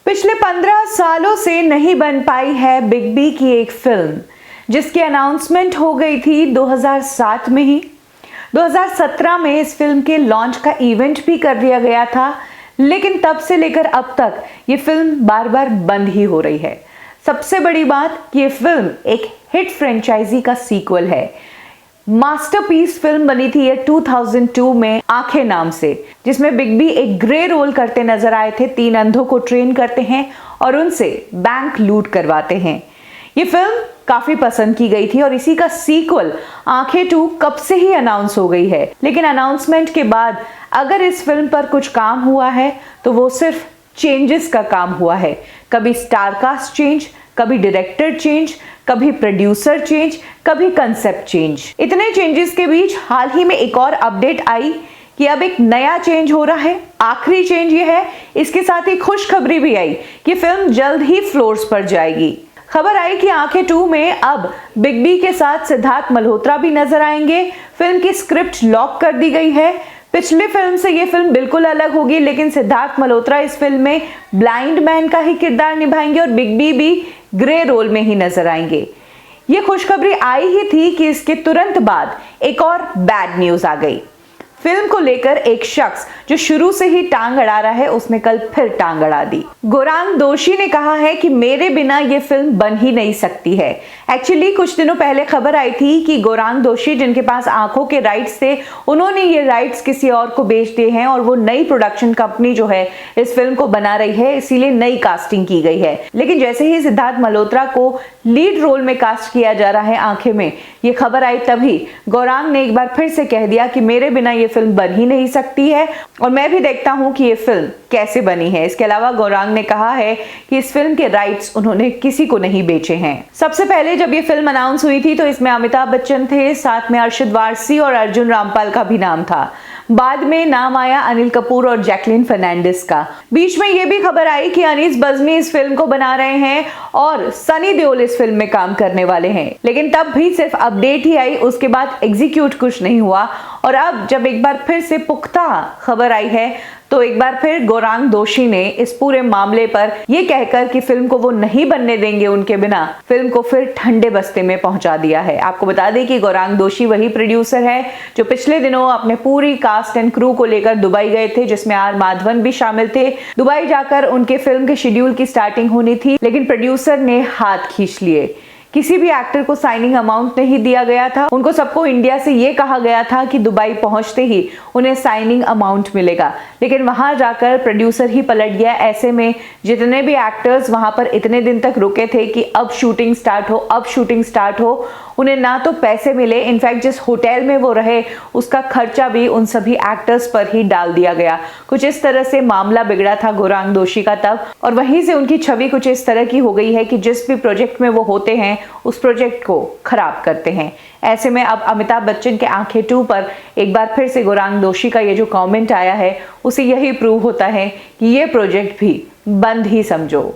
पिछले 15 सालों से नहीं बन पाई है बिग बी की एक फिल्म, जिसकी अनाउंसमेंट हो गई थी 2007 में ही। 2017 में इस फिल्म के लॉन्च का इवेंट भी कर दिया गया था, लेकिन तब से लेकर अब तक ये फिल्म बार बार बंद ही हो रही है। सबसे बड़ी बात कि ये फिल्म एक हिट फ्रेंचाइजी का सीक्वल है। मास्टरपीस फिल्म बनी थी ये 2002 में आंखें नाम से, जिसमें बिग बी एक ग्रे रोल करते नजर आए थे। 3 अंधों को ट्रेन करते हैं और उनसे बैंक लूट करवाते हैं। ये फिल्म काफी पसंद की गई थी और इसी का सीक्वल आंखें 2 कब से ही अनाउंस हो गई है, लेकिन अनाउंसमेंट के बाद अगर इस फिल्म पर कुछ काम हुआ है तो वो सिर्फ चेंजेस का काम हुआ है। कभी स्टारकास्ट चेंज, कभी डायरेक्टर चेंज, कभी प्रोड्यूसर चेंज, कभी कंसेप्ट चेंज। इतने चेंजेस के बीच हाल ही में एक और अपडेट आई कि अब एक नया चेंज हो रहा है। आखिरी चेंज ये है, इसके साथ ही खुशखबरी भी आई कि फिल्म जल्द ही फ्लोर्स पर जाएगी। खबर आई कि आंखें 2 में अब बिग बी के साथ सिद्धार्थ मल्होत्रा भी नजर आएंगे। फिल्म की स्क्रिप्ट लॉक कर दी गई है। पिछली फिल्म से ये फिल्म बिल्कुल अलग होगी, लेकिन सिद्धार्थ मल्होत्रा इस फिल्म में ब्लाइंड मैन का ही किरदार निभाएंगे और बिग बी भी ग्रे रोल में ही नजर आएंगे। ये खुशखबरी आई ही थी कि इसके तुरंत बाद एक और बैड न्यूज आ गई। फिल्म को लेकर एक शख्स जो शुरू से ही टांग अड़ा रहा है, उसने कल फिर टांग अड़ा दी। गौरांग दोषी ने कहा है कि मेरे बिना ये फिल्म बन ही नहीं सकती है। एक्चुअली कुछ दिनों पहले खबर आई थी कि गौरांग दोषी, जिनके पास आंखों के राइट्स थे, उन्होंने ये राइट्स किसी और को बेच दिए हैं और वो नई प्रोडक्शन कंपनी जो है इस फिल्म को बना रही है, इसीलिए नई कास्टिंग की गई है। लेकिन जैसे ही सिद्धार्थ मल्होत्रा को लीड रोल में कास्ट किया जा रहा है आंखें में, ये खबर आई, तभी गौरांग ने एक बार फिर से कह दिया कि मेरे बिना ये फिल्म बन ही नहीं सकती है और मैं भी देखता हूं कि ये फिल्म कैसे बनी है। इसके अलावा गौरांग ने कहा है कि इस फिल्म के राइट्स उन्होंने किसी को नहीं बेचे हैं। सबसे पहले जब ये फिल्म अनाउंस हुई थी तो इसमें अमिताभ बच्चन थे, साथ में अरशद वारसी और अर्जुन रामपाल का भी नाम था। बाद में नाम आया अनिल कपूर और जैकलीन फर्नांडिस का। बीच में यह भी खबर आई कि अनीस बज्मी इस फिल्म को बना रहे हैं और सनी देओल इस फिल्म में काम करने वाले हैं, लेकिन तब भी सिर्फ अपडेट ही आई, उसके बाद एग्जीक्यूट कुछ नहीं हुआ। और अब जब एक बार फिर से पुख्ता खबर आई है तो एक बार फिर गौरांग दोषी ने इस पूरे मामले पर यह कहकर कि फिल्म को वो नहीं बनने देंगे उनके बिना, फिल्म को फिर ठंडे बस्ते में पहुंचा दिया है। आपको बता दें कि गौरांग दोषी वही प्रोड्यूसर है जो पिछले दिनों अपने पूरी कास्ट एंड क्रू को लेकर दुबई गए थे, जिसमें आर माधवन भी शामिल थे। दुबई जाकर उनके फिल्म के शेड्यूल की स्टार्टिंग होनी थी, लेकिन प्रोड्यूसर ने हाथ खींच लिए। किसी भी एक्टर को साइनिंग अमाउंट नहीं दिया गया था। उनको सबको इंडिया से ये कहा गया था कि दुबई पहुंचते ही उन्हें साइनिंग अमाउंट मिलेगा, लेकिन वहां जाकर प्रोड्यूसर ही पलट गया। ऐसे में जितने भी एक्टर्स वहां पर इतने दिन तक रुके थे कि अब शूटिंग स्टार्ट हो, अब शूटिंग स्टार्ट हो, उन्हें ना तो पैसे मिले, इनफैक्ट जिस होटल में वो रहे उसका खर्चा भी उन सभी एक्टर्स पर ही डाल दिया गया। कुछ इस तरह से मामला बिगड़ा था गौरांग दोषी का तब, और वहीं से उनकी छवि कुछ इस तरह की हो गई है कि जिस भी प्रोजेक्ट में वो होते हैं उस प्रोजेक्ट को खराब करते हैं। ऐसे में अब अमिताभ बच्चन के आंखें 2 पर एक बार फिर से गौरांग दोषी का ये जो कमेंट आया है, उसे यही प्रूव होता है कि ये प्रोजेक्ट भी बंद ही समझो।